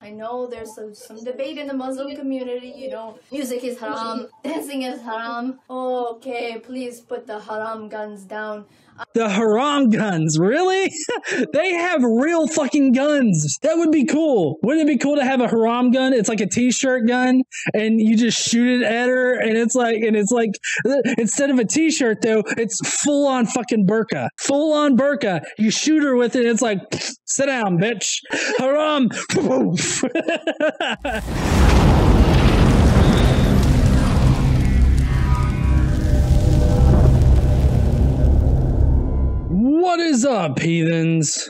I know there's some debate in the Muslim community, you know, music is haram, dancing is haram. Okay, please put the haram guns down. The haram guns, really? They have real fucking guns. That would be cool. Wouldn't it be cool to have a haram gun? It's like a t-shirt gun, and you just shoot it at her, and it's like instead of a t-shirt though, it's full on fucking burqa. Full on burqa. You shoot her with it, and it's like, sit down, bitch. Haram. What is up, heathens?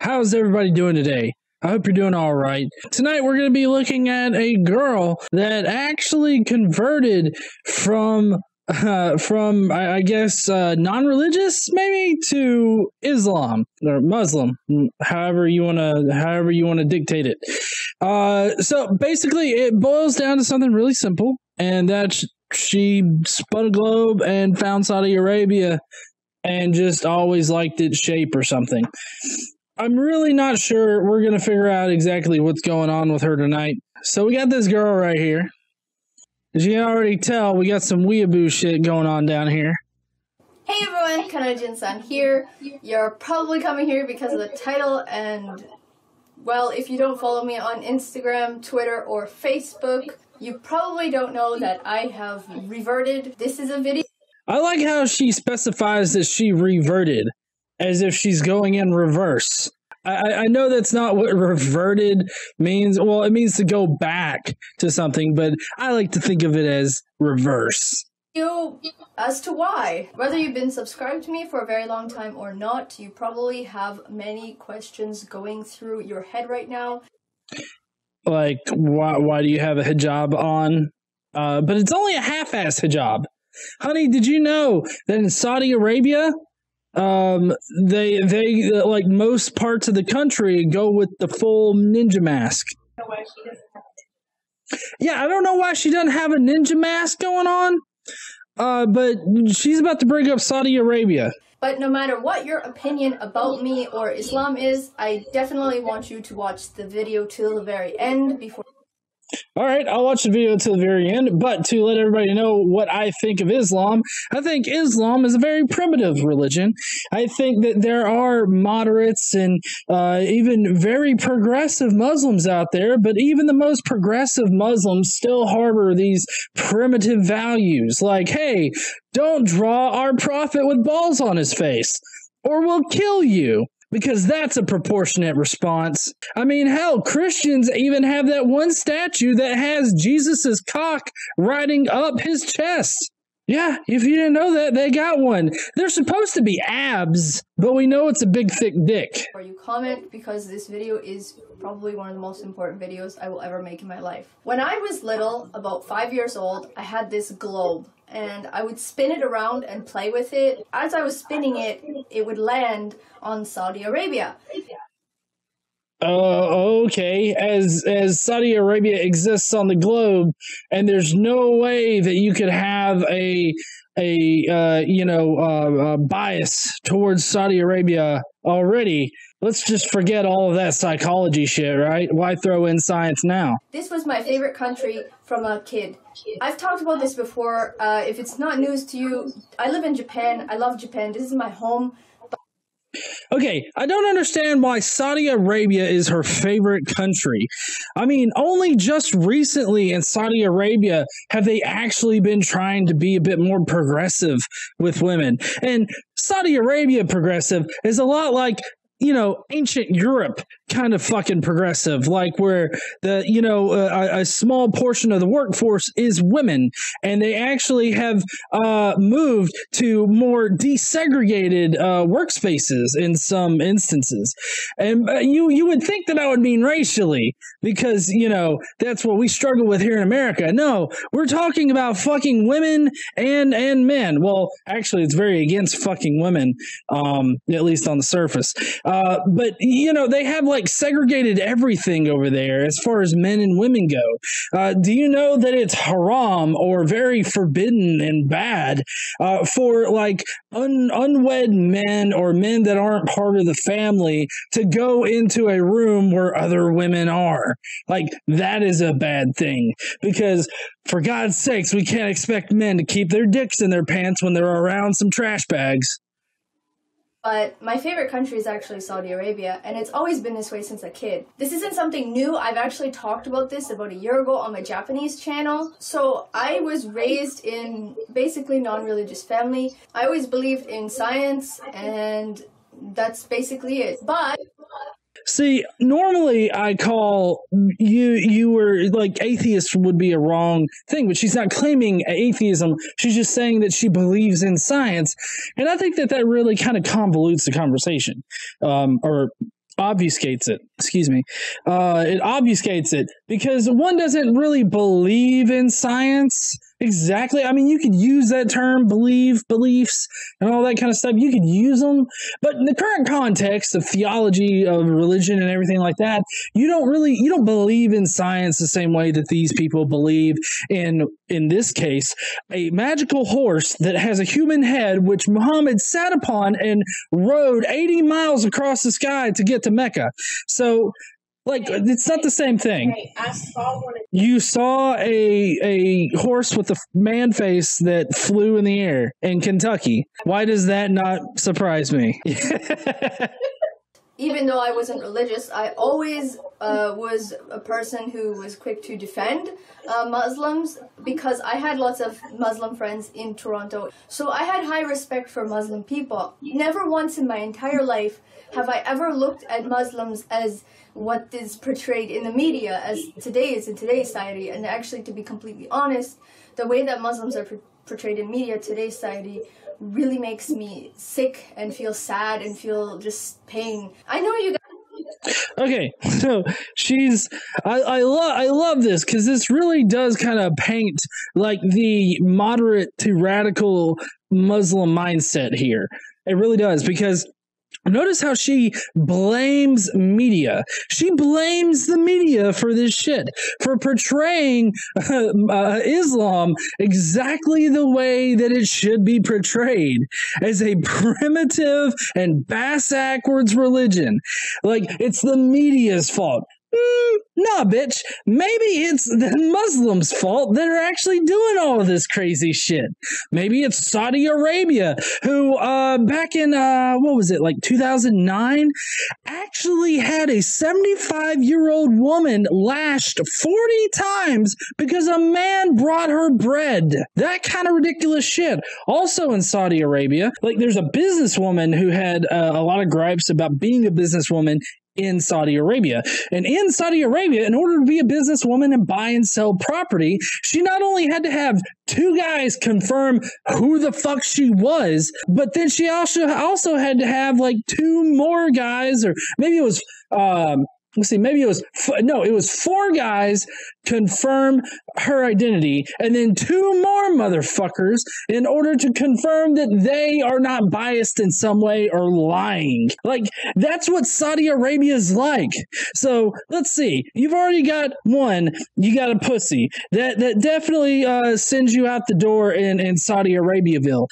How's everybody doing today? I hope you're doing all right. Tonight we're going to be looking at a girl that actually converted from I guess non-religious maybe to Islam or Muslim, however you want to dictate it. So basically it boils down to something really simple, and that's she spun a globe and found Saudi Arabia and just always liked its shape or something. I'm really not sure. We're going to figure out exactly what's going on with her tonight. So we got this girl right here. As you can already tell, we got some weeaboo shit going on down here. Hey everyone, Kanadajin-san here. You're probably coming here because of the title, and well, if you don't follow me on Instagram, Twitter, or Facebook, you probably don't know that I have reverted. This is a video. I like how she specifies that she reverted, as if she's going in reverse. I know that's not what reverted means. Well, it means to go back to something, but I like to think of it as reverse. As to why. Whether you've been subscribed to me for a very long time or not, you probably have many questions going through your head right now. Like, why do you have a hijab on? But it's only a half-ass hijab. Honey, did you know that in Saudi Arabia, they like most parts of the country go with the full ninja mask? Yeah, I don't know why she doesn't have a ninja mask going on, but she's about to bring up Saudi Arabia. But no matter what your opinion about me or Islam is, I definitely want you to watch the video till the very end before... All right, I'll watch the video to the very end, but to let everybody know what I think of Islam, I think Islam is a very primitive religion. I think that there are moderates and even very progressive Muslims out there, but even the most progressive Muslims still harbor these primitive values, like, hey, don't draw our prophet with balls on his face, or we'll kill you. Because that's a proportionate response. I mean, hell, Christians even have that one statue that has Jesus's cock riding up his chest. Yeah, if you didn't know that, they got one. They're supposed to be abs, but we know it's a big, thick dick. Or you comment, because this video is probably one of the most important videos I will ever make in my life. When I was little, about 5 years old, I had this globe. And I would spin it around and play with it. As I was spinning it, it would land on Saudi Arabia. Okay. As Saudi Arabia exists on the globe, and there's no way that you could have a bias towards Saudi Arabia already. Let's just forget all of that psychology shit, right? Why throw in science now? This was my favorite country from a kid. I've talked about this before. If it's not news to you, I live in Japan. I love Japan. This is my home. Okay, I don't understand why Saudi Arabia is her favorite country. I mean, only just recently in Saudi Arabia have they actually been trying to be a bit more progressive with women. And Saudi Arabia progressive is a lot like, you know, ancient Europe kind of fucking progressive, like where the, you know, a small portion of the workforce is women, and they actually have moved to more desegregated workspaces in some instances. And you would think that I would mean racially, because, you know, that's what we struggle with here in America. No, we're talking about fucking women and men. Well, actually, it's very against fucking women, at least on the surface. But, you know, they have like segregated everything over there as far as men and women go. Do you know that it's haram or very forbidden and bad for like unwed men or men that aren't part of the family to go into a room where other women are? Like, that is a bad thing, because for God's sakes, we can't expect men to keep their dicks in their pants when they're around some trash bags. But my favorite country is actually Saudi Arabia, and it's always been this way since a kid. This isn't something new. I've actually talked about this about a year ago on my Japanese channel. So I was raised in basically non-religious family. I always believed in science, and that's basically it. But see, normally I call you were like atheist would be a wrong thing, but she's not claiming atheism. She's just saying that she believes in science. And I think that really kind of convolutes the conversation, or obfuscates it. Excuse me. It obfuscates it because one doesn't really believe in science. Exactly. I mean, you could use that term, beliefs, and all that kind of stuff. You could use them, but in the current context of theology, of religion, and everything like that, you don't believe in science the same way that these people believe in this case, a magical horse that has a human head, which Muhammad sat upon and rode 80 miles across the sky to get to Mecca. So, like, it's not the same thing. hey, I saw one. You saw a horse with a man face that flew in the air in Kentucky. Why does that not surprise me? Even though I wasn't religious, I always was a person who was quick to defend Muslims, because I had lots of Muslim friends in Toronto. So I had high respect for Muslim people. Never once in my entire life have I ever looked at Muslims as what is portrayed in the media as in today's society. And actually, to be completely honest, the way that Muslims are portrayed in media today's society really makes me sick and feel sad and feel just pain. I know you guys. Okay, so I love this, because this really does kind of paint like the moderate to radical Muslim mindset here. It really does, because notice how she blames media. She blames the media for this shit, for portraying Islam exactly the way that it should be portrayed, as a primitive and bass-backwards religion. Like, it's the media's fault. Nah, bitch. Maybe it's the Muslims' fault that are actually doing all of this crazy shit. Maybe it's Saudi Arabia, who back in, what was it, like 2009, actually had a 75-year-old woman lashed 40 times because a man brought her bread. That kind of ridiculous shit. Also in Saudi Arabia, like, there's a businesswoman who had a lot of gripes about being a businesswoman in Saudi Arabia. And in Saudi Arabia, in order to be a businesswoman and buy and sell property, she not only had to have two guys confirm who the fuck she was, but then she also had to have like two more guys, or maybe it was it was four guys confirm her identity, and then two more motherfuckers in order to confirm that they are not biased in some way or lying. Like, that's what Saudi Arabia is like. So let's see. You've already got one. You got a pussy that definitely sends you out the door in Saudi Arabiaville.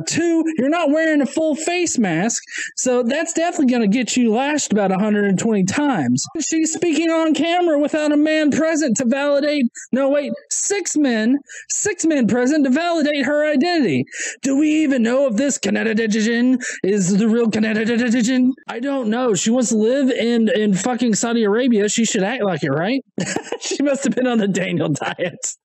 Two, you're not wearing a full face mask, so that's definitely going to get you lashed about 120 times. She's speaking on camera without a man present to validate. No, wait, six men present to validate her identity. Do we even know if this Kanadajin is the real Kanadajin? I don't know. She wants to live in fucking Saudi Arabia. She should act like it, right? She must have been on the Daniel diet.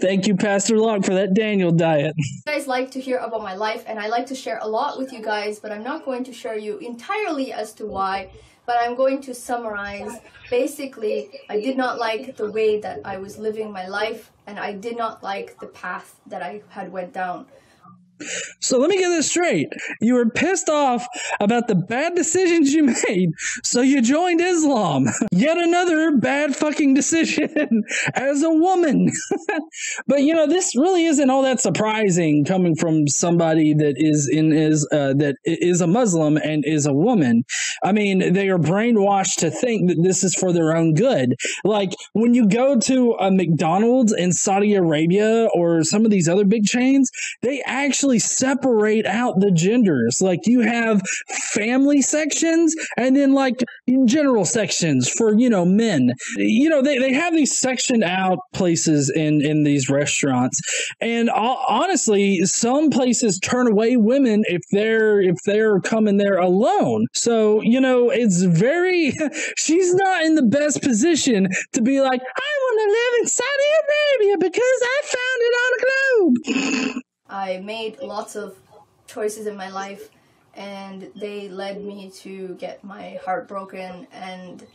Thank you, Pastor Locke, for that Daniel diet. You guys like to hear about my life, and I like to share a lot with you guys, but I'm not going to share you entirely as to why. But I'm going to summarize. Basically, I did not like the way that I was living my life, and I did not like the path that I had went down. So let me get this straight. You were pissed off about the bad decisions you made, so you joined Islam. Yet another bad fucking decision as a woman. But this really isn't all that surprising coming from somebody that is a Muslim and is a woman. I mean, they are brainwashed to think that this is for their own good. Like when you go to a McDonald's in Saudi Arabia or some of these other big chains, they actually separate out the genders. Like you have family sections and then like general sections for men. They have these sectioned out places in these restaurants, and honestly some places turn away women if they're coming there alone. So it's very she's not in the best position to be like, I want to live in Saudi Arabia because I found it on a globe. I made lots of choices in my life, and they led me to get my heart broken and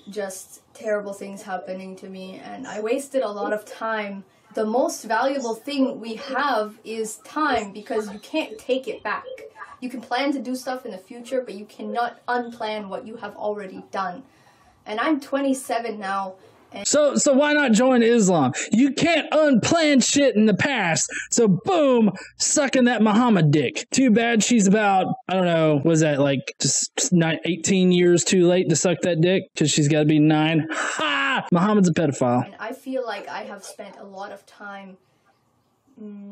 just terrible things happening to me, and I wasted a lot of time. The most valuable thing we have is time, because you can't take it back. You can plan to do stuff in the future, but you cannot unplan what you have already done. And I'm 27 now. So why not join Islam? You can't unplan shit in the past. So boom, sucking that Muhammad dick. Too bad she's about, I don't know, was that like just 18 years too late to suck that dick? Because she's got to be 9. Ha! Muhammad's a pedophile. And I feel like I have spent a lot of time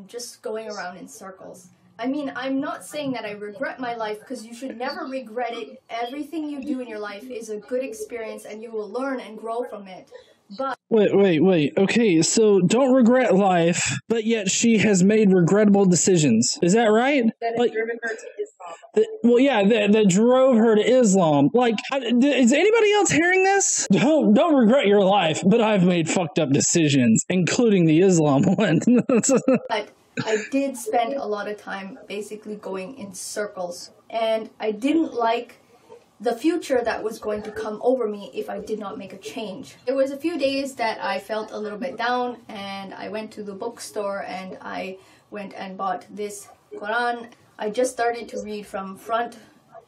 just going around in circles. I mean, I'm not saying that I regret my life, because you should never regret it. Everything you do in your life is a good experience, and you will learn and grow from it. But Wait. Okay, so don't regret life, but yet she has made regrettable decisions. Is that right? That has driven her to Islam. That drove her to Islam. Like, is anybody else hearing this? Don't regret your life, but I've made fucked up decisions, including the Islam one. But I did spend a lot of time basically going in circles, and I didn't like the future that was going to come over me if I did not make a change. There was a few days that I felt a little bit down, and I went to the bookstore and I went and bought this Quran. I just started to read from front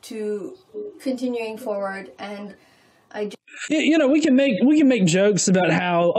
to continuing forward, and we can make jokes about how,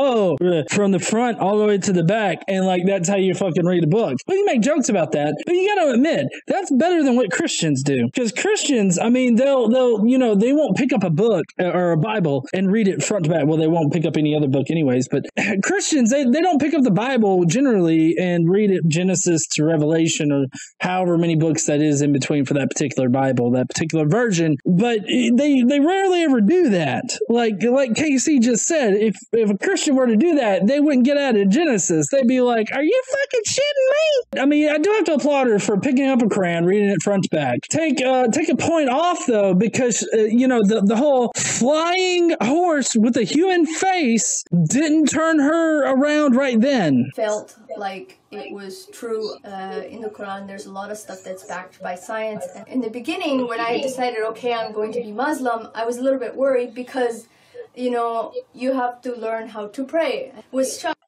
from the front all the way to the back, and like that's how you fucking read a book. We can make jokes about that, but you got to admit that's better than what Christians do. Because Christians, I mean, they'll they won't pick up a book or a Bible and read it front to back. Well, they won't pick up any other book anyways. But Christians, they don't pick up the Bible generally and read it Genesis to Revelation or however many books that is in between for that particular Bible, that particular version. But they rarely ever do that. Like KC just said, if a Christian were to do that, they wouldn't get out of Genesis. They'd be like, are you fucking shitting me? I mean, I do have to applaud her for picking up a Quran, reading it front to back. Take a point off, though, because, the whole flying horse with a human face didn't turn her around right then. Felt like it was true. In the Quran, there's a lot of stuff that's backed by science. And in the beginning, when I decided, okay, I'm going to be Muslim, I was a little bit worried because, you have to learn how to pray.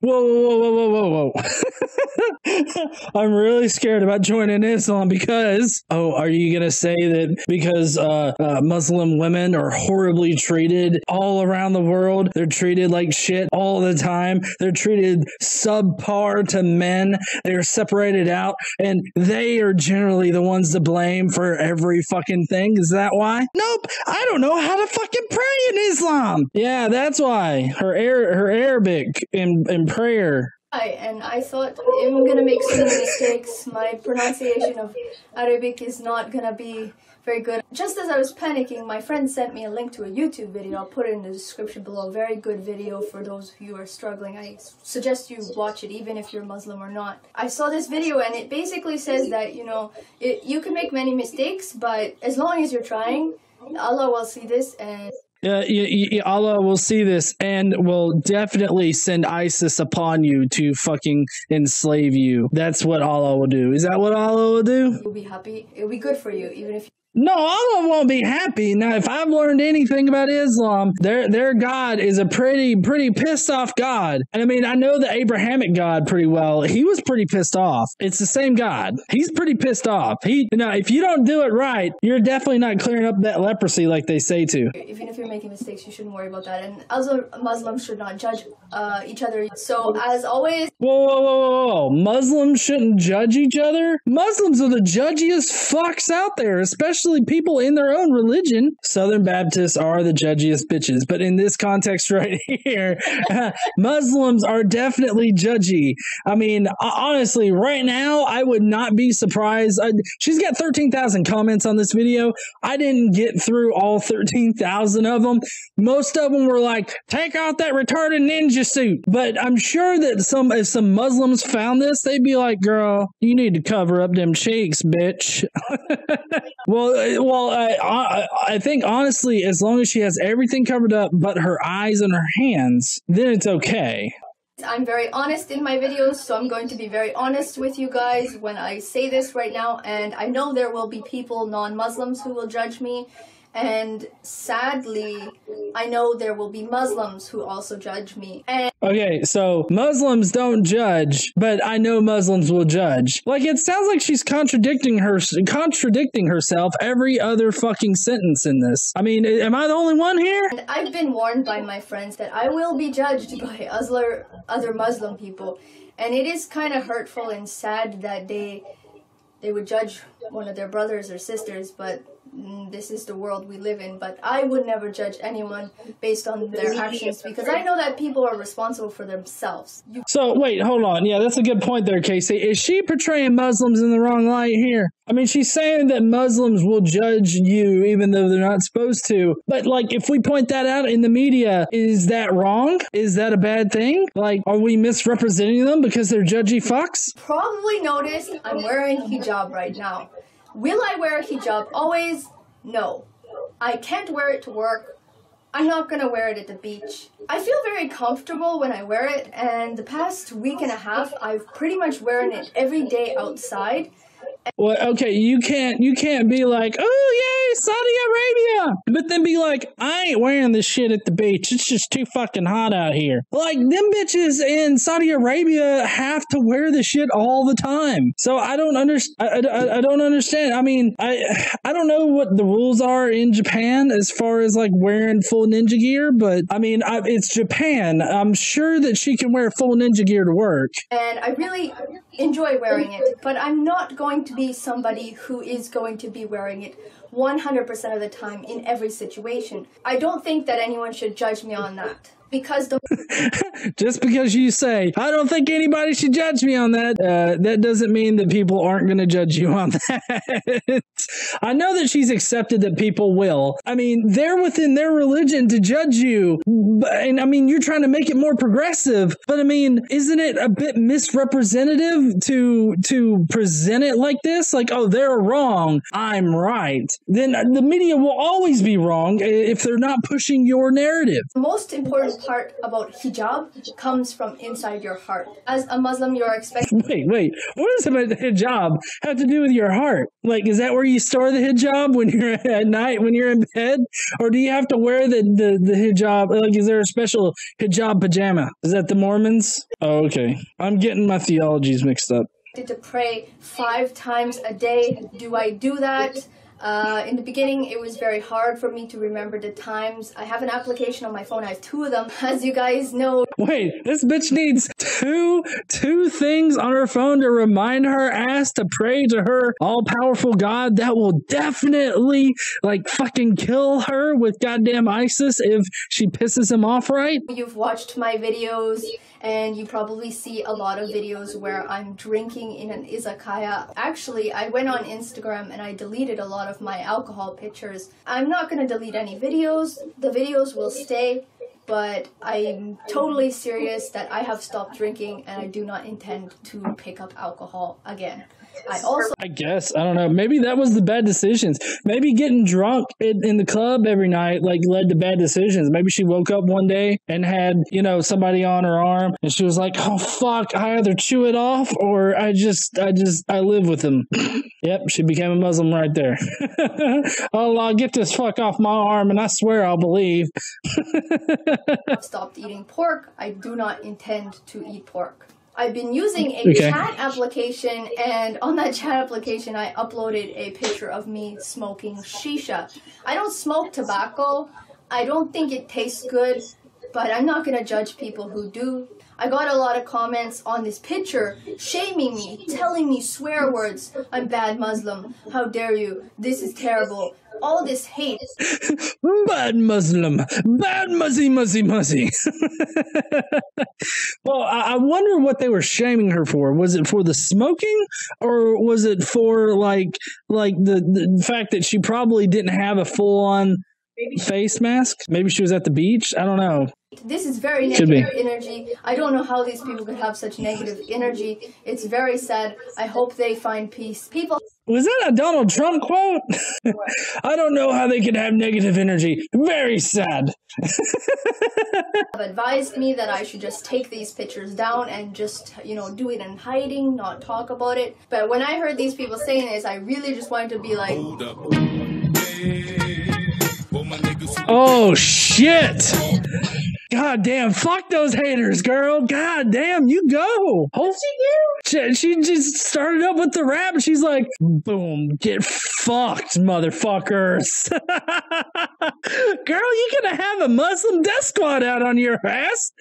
Whoa. I'm really scared about joining Islam because, are you going to say that because Muslim women are horribly treated all around the world? They're treated like shit all the time. They're treated subpar to men. They're separated out, and they are generally the ones to blame for every fucking thing. Is that why? Nope. I don't know how to fucking pray in Islam. Yeah, that's why. Her Arabic in prayer. And I thought, I'm gonna make so many mistakes. My pronunciation of Arabic is not gonna be very good. Just as I was panicking, my friend sent me a link to a YouTube video. I'll put it in the description below. Very good video for those of you who are struggling. I suggest you watch it even if you're Muslim or not. I saw this video and it basically says that, you can make many mistakes, but as long as you're trying, Allah will see this and Allah will see this and will definitely send ISIS upon you to fucking enslave you. That's what Allah will do. Is that what Allah will do? You'll be happy. It'll be good for you, even if No, Allah won't be happy. Now, if I've learned anything about Islam, their God is a pretty pissed off God. And I mean, I know the Abrahamic God pretty well. He was pretty pissed off. It's the same God. He's pretty pissed off. If you don't do it right, you're definitely not clearing up that leprosy like they say to. Even if you're making mistakes, you shouldn't worry about that. And also, Muslims should not judge each other. So, as always... Whoa. Muslims shouldn't judge each other? Muslims are the judgiest fucks out there, especially people in their own religion. Southern Baptists are the judgiest bitches, but in this context right here, Muslims are definitely judgy. I mean, honestly, right now, I would not be surprised. She's got 13,000 comments on this video. I didn't get through all 13,000 of them. Most of them were like, take out that retarded ninja suit. But I'm sure that if some Muslims found this, they'd be like, girl, you need to cover up them cheeks, bitch. Well, I think honestly, as long as she has everything covered up but her eyes and her hands, then it's okay. I'm very honest in my videos, so I'm going to be very honest with you guys when I say this right now, and I know there will be people, non-Muslims, who will judge me. And sadly, I know there will be Muslims who also judge me. Okay, so Muslims don't judge, but I know Muslims will judge. Like, it sounds like she's contradicting herself every other fucking sentence in this. I mean, am I the only one here? And I've been warned by my friends that I will be judged by other Muslim people. And it is kind of hurtful and sad that they would judge one of their brothers or sisters, but this is the world we live in. But I would never judge anyone based on their actions, because I know that people are responsible for themselves. So, wait, hold on. Yeah, that's a good point there, Casey. Is she portraying Muslims in the wrong light here? I mean, she's saying that Muslims will judge you even though they're not supposed to. But, like, if we point that out in the media, is that wrong? Is that a bad thing? Like, are we misrepresenting them because they're judgy fucks? Probably noticed I'm wearing hijab right now. Will I wear a hijab always? No. I can't wear it to work. I'm not gonna wear it at the beach. I feel very comfortable when I wear it, and the past week and a half, I've pretty much worn it every day outside. Well, okay, you can't be like, oh, yay, Saudi Arabia, but then be like, I ain't wearing this shit at the beach. It's just too fucking hot out here. Like, them bitches in Saudi Arabia have to wear this shit all the time. So I don't understand. I don't understand. I mean, I don't know what the rules are in Japan as far as like wearing full ninja gear, but I mean, it's Japan. I'm sure that she can wear full ninja gear to work. And I really enjoy wearing it, but I'm not going to be somebody who is going to be wearing it 100% of the time in every situation. I don't think that anyone should judge me on that. Because just because you say, I don't think anybody should judge me on that, that doesn't mean that people aren't going to judge you on that. I know that she's accepted that people will. I mean, they're within their religion to judge you. And I mean, you're trying to make it more progressive. But I mean, isn't it a bit misrepresentative to present it like this? Like, oh, they're wrong, I'm right. Then the media will always be wrong if they're not pushing your narrative. The most important part about hijab comes from inside your heart. As a Muslim, you're expected... Wait. What does the hijab have to do with your heart? Like, is that where you store the hijab when you're at night, when you're in bed? Or do you have to wear the hijab? Like, is there a special hijab pajama? Is that the Mormons? Oh, okay. I'm getting my theologies mixed up. To pray 5 times a day. Do I do that? In the beginning, it was very hard for me to remember the times. I have an application on my phone. I have 2 of them, as you guys know. Wait, this bitch needs two things on her phone to remind her ass to pray to her all-powerful God that will definitely, like, fucking kill her with goddamn ISIS if she pisses him off right? You've watched my videos, and you probably see a lot of videos where I'm drinking in an izakaya. Actually, I went on Instagram and I deleted a lot of my alcohol pictures. I'm not going to delete any videos. The videos will stay, but I'm totally serious that I have stopped drinking and I do not intend to pick up alcohol again. I guess. I don't know. Maybe that was the bad decisions. Maybe getting drunk in the club every night like led to bad decisions. Maybe she woke up one day and had, you know, somebody on her arm and she was like, oh fuck, I either chew it off or I live with them. Yep, she became a Muslim right there. I'll get this fuck off my arm and I swear I'll believe. I've stopped eating pork. I do not intend to eat pork. I've been using a chat application, and on that chat application I uploaded a picture of me smoking shisha. I don't smoke tobacco. I don't think it tastes good, but I'm not going to judge people who do. I got a lot of comments on this picture shaming me, telling me swear words. I'm bad Muslim. How dare you? This is terrible. All this hate. Bad Muslim. Bad muzzy. Well, I wonder what they were shaming her for. Was it for the smoking, or was it for like the fact that she probably didn't have a full-on face mask? Maybe she was at the beach? I don't know. This is very negative energy. I don't know how these people could have such negative energy. It's very sad. I hope they find peace. People... Was that a Donald Trump quote? I don't know how they could have negative energy. Very sad. Have advised me that I should just take these pictures down and just, you know, do it in hiding, not talk about it. But when I heard these people saying this, I really just wanted to be like... Oh, shit. God damn, fuck those haters, girl. God damn, you go. She just started up with the rap and she's like, boom, get fucked, motherfuckers. Girl, you gonna have a Muslim death squad out on your ass?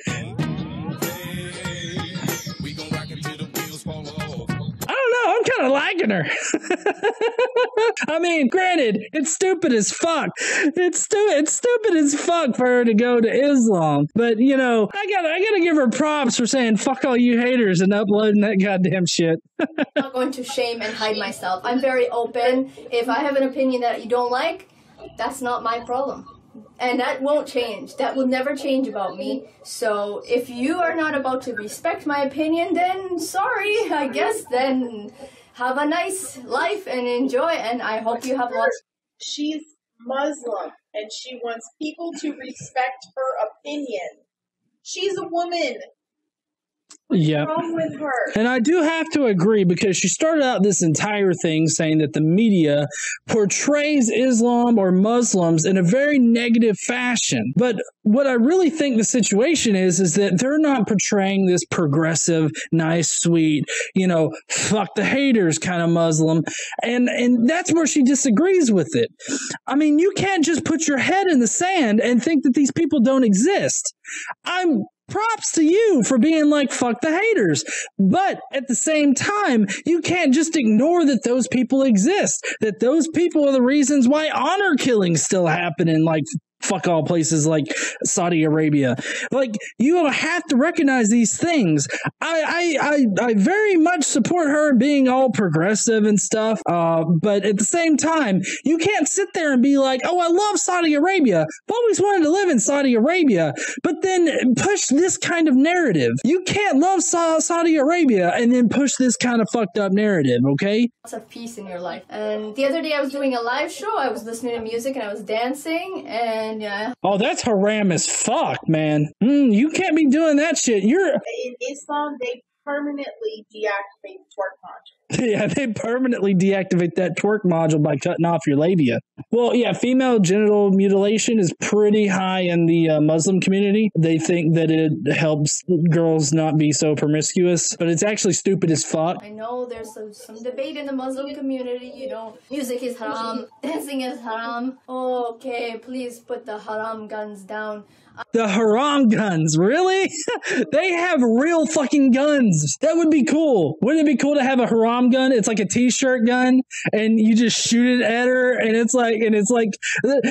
I'm kind of liking her. I mean, granted, it's stupid as fuck. It's stupid as fuck for her to go to Islam. But, you know, I gotta give her props for saying fuck all you haters and uploading that goddamn shit. I'm not going to shame and hide myself. I'm very open. If I have an opinion that you don't like, that's not my problem. And that won't change. That will never change about me. So if you are not about to respect my opinion, then sorry, I guess. Then have a nice life and enjoy. And I hope you have lots. She's Muslim and she wants people to respect her opinion. She's a woman. Yeah. What's wrong with her? And I do have to agree, because she started out this entire thing saying that the media portrays Islam or Muslims in a very negative fashion. But what I really think the situation is that they're not portraying this progressive, nice, sweet, you know, fuck the haters kind of Muslim. And that's where she disagrees with it. I mean, you can't just put your head in the sand and think that these people don't exist. Props to you for being like, fuck the haters. But at the same time, you can't just ignore that those people exist, that those people are the reasons why honor killings still happen in like fuck all places like Saudi Arabia. Like, you have to recognize these things. I very much support her being all progressive and stuff. But at the same time, you can't sit there and be like, oh, I love Saudi Arabia. I've always wanted to live in Saudi Arabia. But then push this kind of narrative. You can't love Saudi Arabia and then push this kind of fucked up narrative, okay? Lots of peace in your life. And the other day I was doing a live show. I was listening to music and I was dancing, and oh, that's haram as fuck, man. You can't be doing that shit. In Islam, they permanently deactivate the twerk module. Yeah, they permanently deactivate that twerk module by cutting off your labia. Well, yeah, female genital mutilation is pretty high in the Muslim community. They think that it helps girls not be so promiscuous, but it's actually stupid as fuck. I know there's some debate in the Muslim community, you know, music is haram, dancing is haram. Oh, okay, please put the haram guns down. The haram guns, really? They have real fucking guns. That would be cool. Wouldn't it be cool to have a haram gun? It's like a t-shirt gun, and you just shoot it at her, and it's like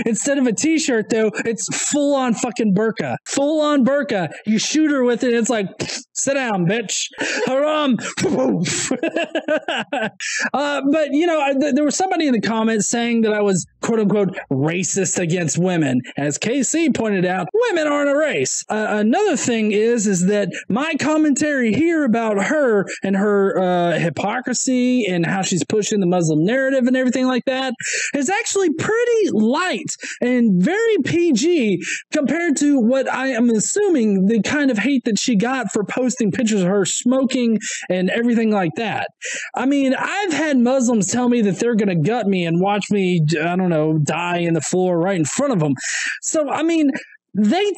instead of a t-shirt though, it's full on fucking burqa. Full on burqa. You shoot her with it, and it's like, sit down, bitch. Haram. But you know, there was somebody in the comments saying that I was quote unquote racist against women. As KC pointed out, women women aren't a race. Another thing is that my commentary here about her and her hypocrisy and how she's pushing the Muslim narrative and everything like that is actually pretty light and very PG compared to what I am assuming the kind of hate that she got for posting pictures of her smoking and everything like that. I mean, I've had Muslims tell me that they're going to gut me and watch me, I don't know, die in the floor right in front of them. So, I mean, they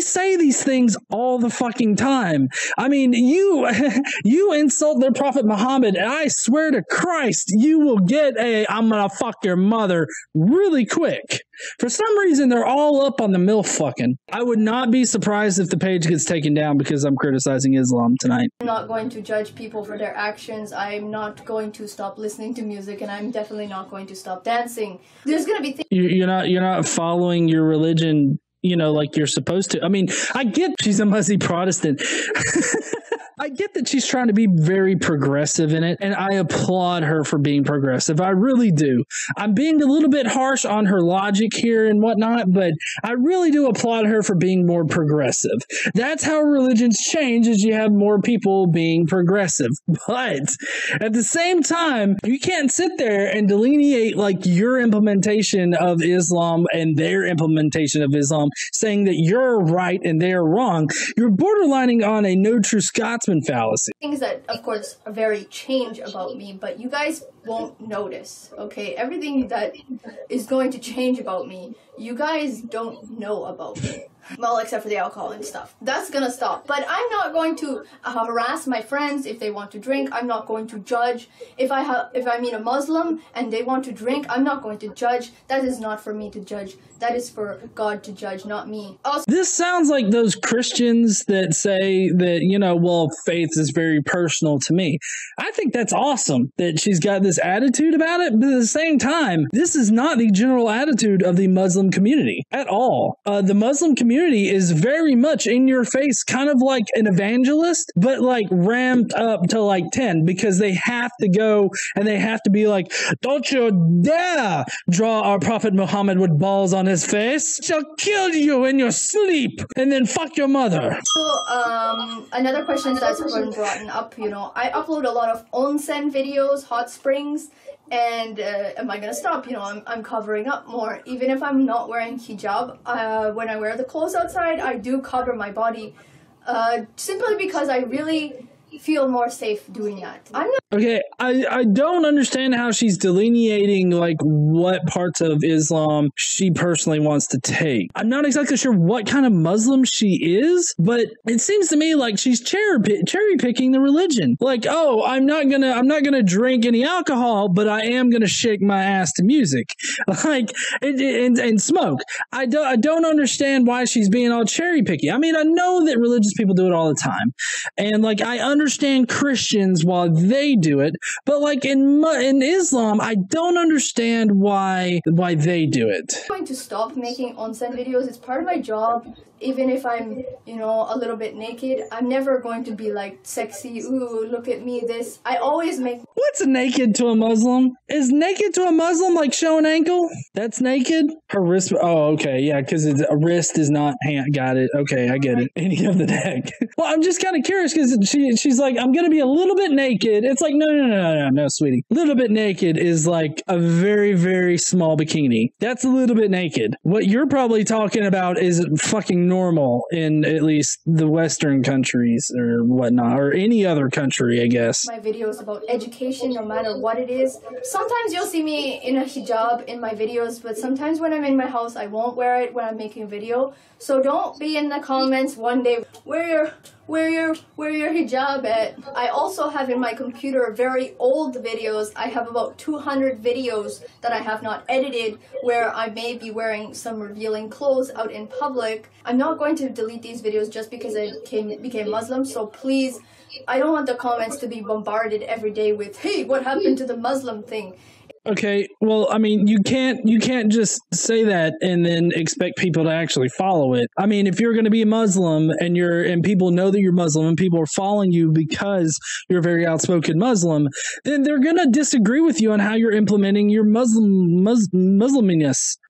say these things all the fucking time. I mean, you insult their prophet Muhammad, and I swear to Christ, you will get I'm gonna fuck your mother really quick. For some reason, they're all up on the MILF fucking. I would not be surprised if the page gets taken down because I'm criticizing Islam tonight. I'm not going to judge people for their actions. I'm not going to stop listening to music, and I'm definitely not going to stop dancing. There's gonna be things You're not following your religion, like you're supposed to. I mean, I get she's a Muzzy Protestant. I get that she's trying to be very progressive in it, and I applaud her for being progressive. I really do. I'm being a little bit harsh on her logic here and whatnot, but I really do applaud her for being more progressive. That's how religions change, is you have more people being progressive. But at the same time, you can't sit there and delineate like your implementation of Islam and their implementation of Islam, saying that you're right and they're wrong. You're borderlining on a no true Scotsman fallacy. things that, of course, are very change about me, but you guys won't notice, okay? Everything that is going to change about me, you guys don't know about me. Well, except for the alcohol and stuff. That's gonna stop. But I'm not going to harass my friends if they want to drink. I'm not going to judge. If I meet a Muslim and they want to drink, I'm not going to judge. That is not for me to judge. That is for God to judge, not me. Also, this sounds like those Christians that say that, well, faith is very personal to me. I think that's awesome that she's got this attitude about it, but at the same time, this is not the general attitude of the Muslim community at all. The Muslim community is very much in your face, kind of like an evangelist, but like ramped up to like 10, because they have to go and they have to be like, don't you dare draw our prophet Muhammad with balls on his face. She'll kill you in your sleep and then fuck your mother. So, another question that's been brought up, I upload a lot of onsen videos, hot springs, and am I gonna stop? I'm covering up more. Even if I'm not wearing hijab, when I wear the clothes outside, I do cover my body, simply because I really feel more safe doing that. I'm not. Okay, I don't understand how she's delineating like what parts of Islam she personally wants to take. I'm not exactly sure what kind of Muslim she is, but it seems to me like she's cherry picking the religion. Like, oh, I'm not gonna drink any alcohol, but I am gonna shake my ass to music, like and smoke. I don't understand why she's being all cherry picky. I mean, I know that religious people do it all the time, and like I understand Christians while they do it, but like in Islam, I don't understand why they do it. I'm going to stop making onsen videos. It's part of my job. Even if I'm, a little bit naked, I'm never going to be like sexy, ooh, look at me, this. I always make... What's naked to a Muslim? Is naked to a Muslim like showing ankle? That's naked? Her wrist... Oh, okay, yeah, because a wrist is not... Got it. Okay, I get it. Any of the neck. Well, I'm just kind of curious because she's like, I'm going to be a little bit naked. It's like, no, sweetie. A little bit naked is like a very, very small bikini. That's a little bit naked. What you're probably talking about is fucking normal in at least the Western countries or whatnot, or any other country, I guess. My videos about education, no matter what it is. Sometimes you'll see me in a hijab in my videos, but sometimes when I'm in my house, I won't wear it when I'm making a video. So don't be in the comments one day, where your hijab at? I also have in my computer very old videos. I have about 200 videos that I have not edited where I may be wearing some revealing clothes out in public. I'm not going to delete these videos just because I became Muslim, so please, I don't want the comments to be bombarded every day with, hey, what happened to the Muslim thing? Okay, well, I mean, you can't just say that and then expect people to actually follow it. I mean, if you're going to be a Muslim and people know that you're Muslim and people are following you because you're a very outspoken Muslim, then they're going to disagree with you on how you're implementing your Musliminess.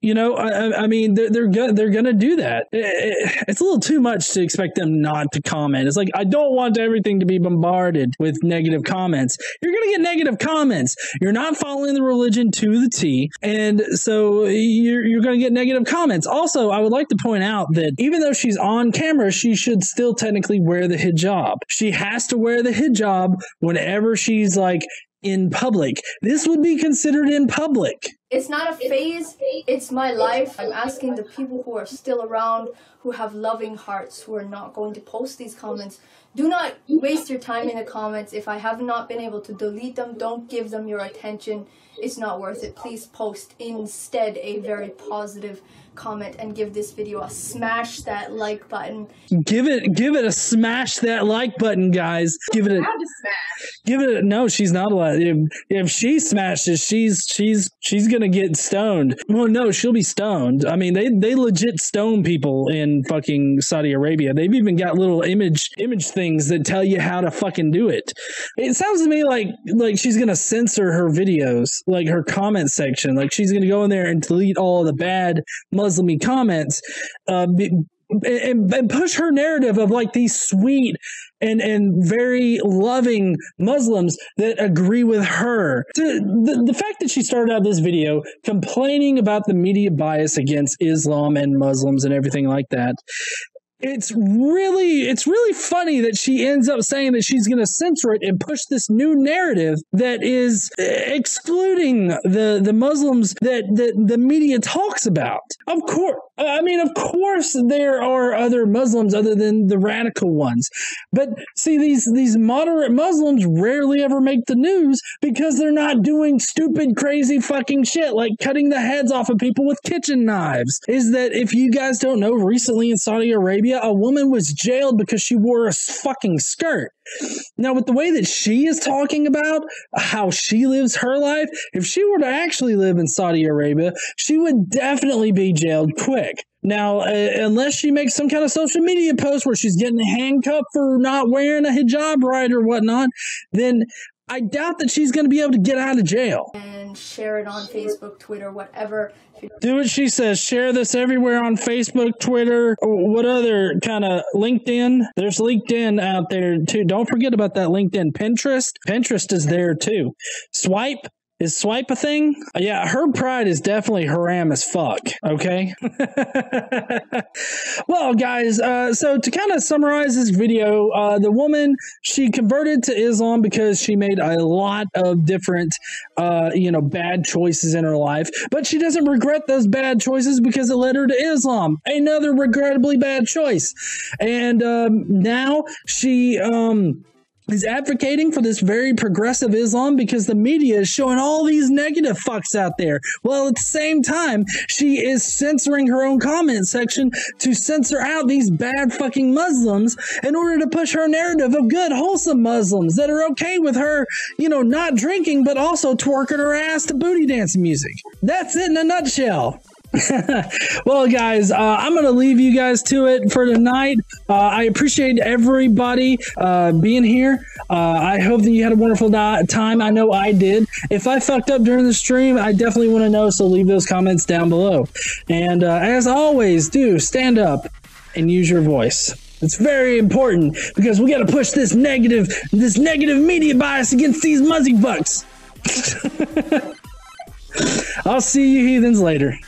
You know, I mean, they're going to do that. It's a little too much to expect them not to comment. It's like, I don't want everything to be bombarded with negative comments. You're going to get negative comments. You're not following the religion to the T, and so you're going to get negative comments. Also, I would like to point out that even though she's on camera, she should still technically wear the hijab. She has to wear the hijab whenever she's like in public. This would be considered in public. It's not a phase, it's my life. I'm asking the people who are still around, who have loving hearts, who are not going to post these comments. Do not waste your time in the comments. If I have not been able to delete them, don't give them your attention. It's not worth it. Please post instead a very positive comment and give this video a smash that like button. Give it a smash that like button, guys. Give it a no, she's not allowed. If she smashes, she's gonna get stoned. Well, no, she'll be stoned. I mean, they legit stone people in fucking Saudi Arabia. They've even got little image things that tell you how to fucking do it. It sounds to me like she's gonna censor her videos, like her comment section. Like she's gonna go in there and delete all the bad Muslim comments, and push her narrative of like these sweet and very loving Muslims that agree with her. The fact that she started out this video complaining about the media bias against Islam and Muslims and everything like that, it's really funny that she ends up saying that she's going to censor it and push this new narrative that is excluding the Muslims that the media talks about. Of course there are other Muslims other than the radical ones. But see, these moderate Muslims rarely ever make the news because they're not doing stupid, crazy fucking shit like cutting the heads off of people with kitchen knives. Is that, if you guys don't know, recently in Saudi Arabia, a woman was jailed because she wore a fucking skirt. Now, with the way that she is talking about how she lives her life, if she were to actually live in Saudi Arabia, she would definitely be jailed quick. Now, unless she makes some kind of social media post where she's getting handcuffed for not wearing a hijab right or whatnot, then I doubt that she's going to be able to get out of jail. And share it on Facebook, Twitter, whatever. Do what she says. Share this everywhere on Facebook, Twitter, what other kind of LinkedIn? There's LinkedIn out there too. Don't forget about that LinkedIn. Pinterest is there too. Swipe. Is swipe a thing? Yeah, her pride is definitely haram as fuck, okay? Well, guys, so to kind of summarize this video, the woman, she converted to Islam because she made a lot of different, bad choices in her life, but she doesn't regret those bad choices because it led her to Islam. Another regrettably bad choice. And now she is advocating for this very progressive Islam because the media is showing all these negative fucks out there. Well, at the same time, she is censoring her own comment section to censor out these bad fucking Muslims in order to push her narrative of good, wholesome Muslims that are okay with her, not drinking, but also twerking her ass to booty dancing music. That's it in a nutshell. Well, guys, I'm going to leave you guys to it for tonight. I appreciate everybody being here. I hope that you had a wonderful time. I know I did. If I fucked up during the stream, I definitely want to know, so leave those comments down below. And as always, do stand up and use your voice. It's very important because we got to push this negative media bias against these muzzy fucks. I'll see you heathens later.